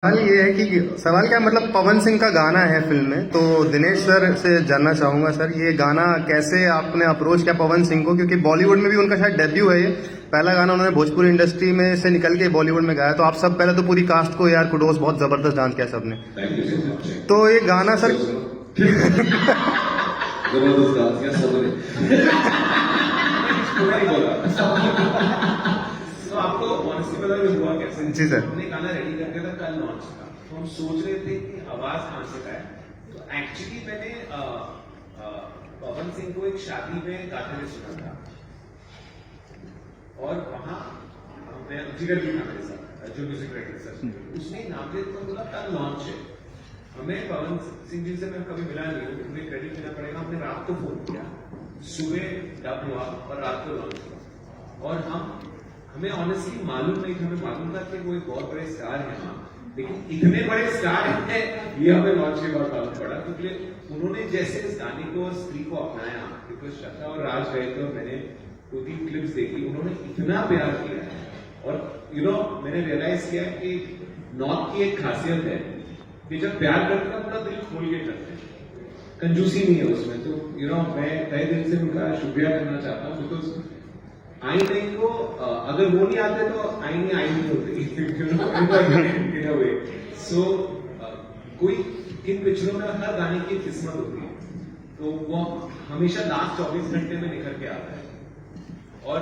सवाल ये है कि सवाल क्या मतलब पवन सिंह का गाना है फिल्म में, तो दिनेश सर से जानना चाहूंगा सर ये गाना कैसे आपने अप्रोच किया पवन सिंह को, क्योंकि बॉलीवुड में भी उनका शायद डेब्यू है ये पहला गाना उन्होंने भोजपुरी इंडस्ट्री में से निकल के बॉलीवुड में गाया। तो आप सब पहले तो पूरी कास्ट को यार कुडोस, बहुत जबरदस्त डांस किया सबने। तो ये गाना सर जबरदस्त डांस किया सबने। तो आपको ऑनेस्टली पता है हुआ कैसे? जी सर। हमने गाना रेडी कर दिया था कल लॉन्च था, तो हम सोच रहे थे कि आवाज कहां से आए। तो एक्चुअली मैंने पवन सिंह को एक शादी में गाते हुए सुना था, और वहां मैं जिगर भी था मेरे साथ, जो म्यूजिक डायरेक्टर सर, उसने नाम दिया तो बोला कल लॉन्च है। हमें पवन सिंह जी से मैं कभी मिला नहीं हूँ, मुझे क्रेडिट देना पड़ेगा। हमने रात को फोन किया, सुबह डब हुआ और रात को लॉन्च हुआ। और हमें ऑनेस्टली मालूम नहीं था, हमें मालूम था कि वो एक बहुत बड़े स्टार है वहां, लेकिन इतने बड़े स्टार हैं ये हमें लॉन्च के बाद मालूम पड़ा। क्योंकि उन्होंने जैसे इस गाने को और स्त्री को अपनाया, बिकॉज श्रद्धा और राज गए थे और मैंने 2-3 क्लिप्स देखी, उन्होंने इतना प्यार किया है। और मैंने रियलाइज किया कि नॉर्थ की एक खासियत है कि जब प्यार करते हैं पूरा दिल खोल के करते हैं, कंजूसी नहीं है उसमें। तो मैं तहे दिल से उनका शुक्रिया करना चाहता हूँ, बिकॉज आई नहीं को अगर वो नहीं आते तो आई नहीं होती। सो कोई किन पिक्चरों में हर गाने की किस्मत होती है, तो वो हमेशा लास्ट 24 घंटे में निखर के आता है। और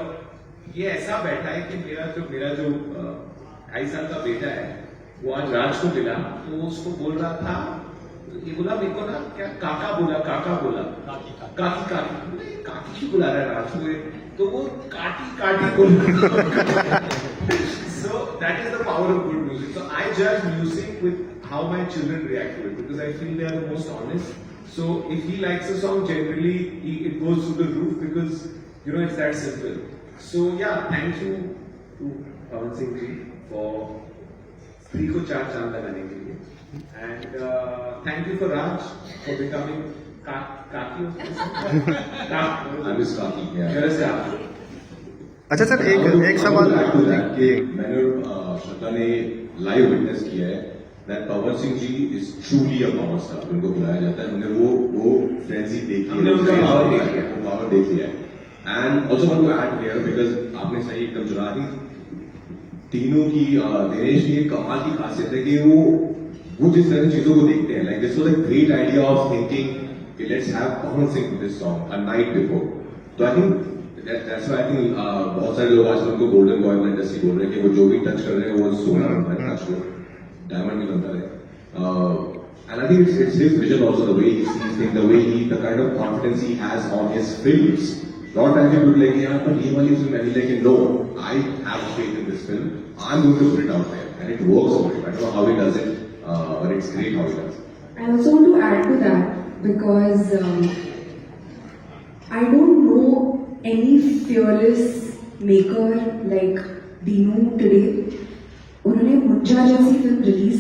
ये ऐसा बैठा है कि मेरा जो 2.5 साल का बेटा है, वो आज राज को मिला, तो उसको बोल रहा था, ये बोला मेरे को ना क्या काका बोला काकी क्यों बुला रहा है राज को, तो वो काटी बोल। So that is the power of good music. So I judge music with how my children react to it, because I feel they are the most honest. So if he likes a song, generally it goes through the roof, because it's that simple. So yeah, thank you to Pawan Singh ji for स्त्री को 4 चांद लगाने के लिए, and thank you for Raj for becoming काकी। अच्छा sir, एक सवाल मैंने श्रद्धा ने लाइव विटनेस किया है that Pawan Singh ji is truly a power star, उनको बुलाया जाता है। हमने वो फ्रेंजी देखी है, पावर देख लिया है। And also want to add here, because आपने सही एकदम चुना दी तीनों की। दिनेश की एक कमाल की खासियत है कि वो जिस तरह की चीजों को देखते हैं, like this was a great idea of thinking कि let's have Pawan Singh this song a night before. तो I think that's why I think बहुत सारे लोग आजकल उनको गोल्डन बॉय में इंडस्ट्री बोल रहे हैं कि वो जो भी टच कर रहे हैं वो सोना बनता है, टच को डायमंड नहीं बनता है। And I think it's his vision also, the way he sees things, the way the kind of confidence he has on his films. Lot of times people like, yeah, but he wali film, and he's like, no, I have faith in this film. I'm going to put it out there, and it works for him. I don't know how he does it, but it's great how he does it. I also want to add to that, because I don't know any fearless maker like Dinu today. उन्होंने मुंजा जैसी film release